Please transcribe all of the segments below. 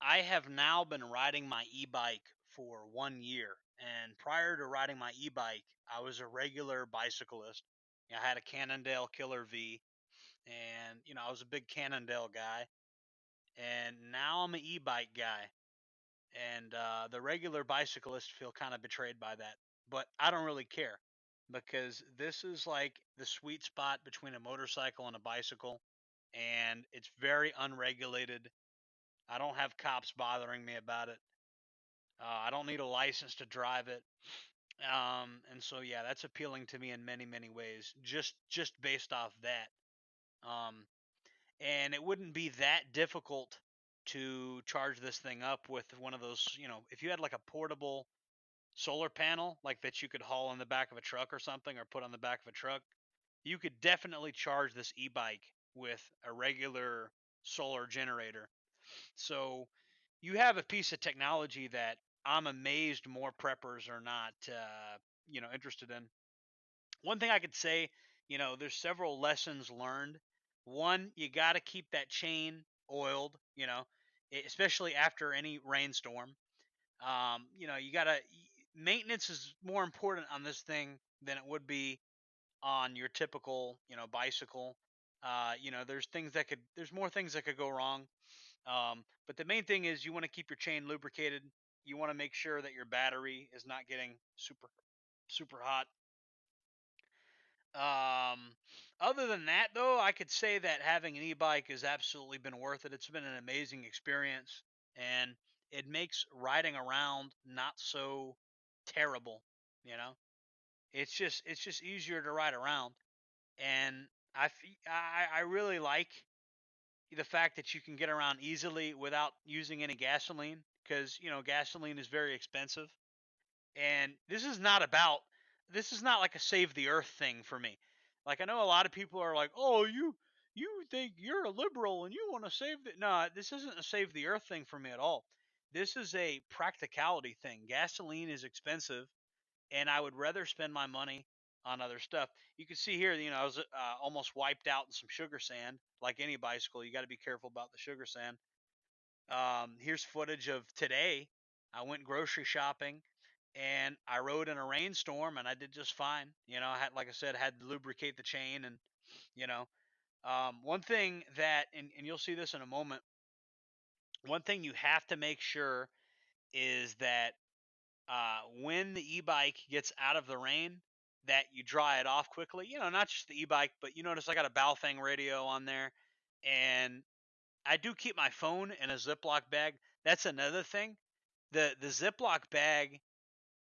I have now been riding my e-bike for 1 year. And prior to riding my e-bike, I was a regular bicyclist. I had a Cannondale Killer V, and I was a big Cannondale guy. And now I'm an e-bike guy. And the regular bicyclists feel kind of betrayed by that, but I don't really care because this is like the sweet spot between a motorcycle and a bicycle, and it's very unregulated. I don't have cops bothering me about it. I don't need a license to drive it. And so yeah, that's appealing to me in many many ways. Just based off that. Um, and it wouldn't be that difficult to charge this thing up with one of those. If you had like a portable solar panel like that you could haul in the back of a truck or something, or put on the back of a truck, you could definitely charge this e-bike with a regular solar generator. So you have a piece of technology that I'm amazed more preppers are not interested in. One thing I could say, there's several lessons learned. One, you got to keep that chain oiled, especially after any rainstorm. You got to maintenance is more important on this thing than it would be on your typical, bicycle. There's more things that could go wrong. But the main thing is you want to keep your chain lubricated. You want to make sure that your battery is not getting super hot. Um, Other than that, though, I could say that having an e-bike has absolutely been worth it. It's been an amazing experience, and it makes riding around not so terrible. You know, it's just easier to ride around, and I really like the fact that you can get around easily without using any gasoline, because gasoline is very expensive. And this is not like a save the earth thing for me. Like, I know a lot of people are like, "Oh, you think you're a liberal and you want to save the..." No, this isn't a save the earth thing for me at all. This is a practicality thing. Gasoline is expensive, and I would rather spend my money on other stuff. You can see here, I was almost wiped out in some sugar sand. Like any bicycle, you got to be careful about the sugar sand. Here's footage of today. I went grocery shopping and I rode in a rainstorm and I did just fine. I had, like I said, had to lubricate the chain. And you know, one thing that, and you'll see this in a moment. One thing you have to make sure is that when the e-bike gets out of the rain, that you dry it off quickly. Not just the e-bike, but you notice I got a Baofeng radio on there, and I do keep my phone in a Ziploc bag. That's another thing. The Ziploc bag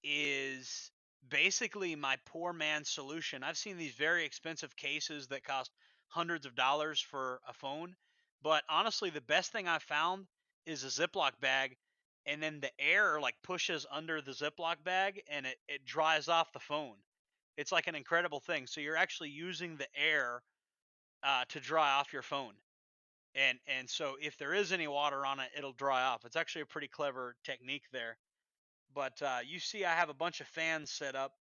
is basically my poor man's solution. I've seen these very expensive cases that cost hundreds of dollars for a phone, but honestly, the best thing I've found is a Ziploc bag, and then the air like pushes under the Ziploc bag and it dries off the phone. It's like an incredible thing. So you're actually using the air to dry off your phone. And so if there is any water on it, it'll dry off. It's actually a pretty clever technique there. But you see, I have a bunch of fans set up,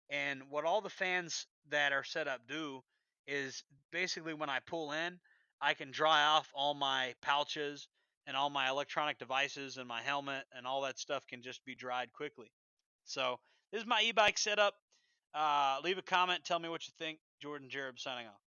and what all the fans that are set up do is basically when I pull in, I can dry off all my pouches and all my electronic devices and my helmet, and all that stuff can just be dried quickly. So this is my e-bike setup. Leave a comment, tell me what you think. Jordan Jareb signing off.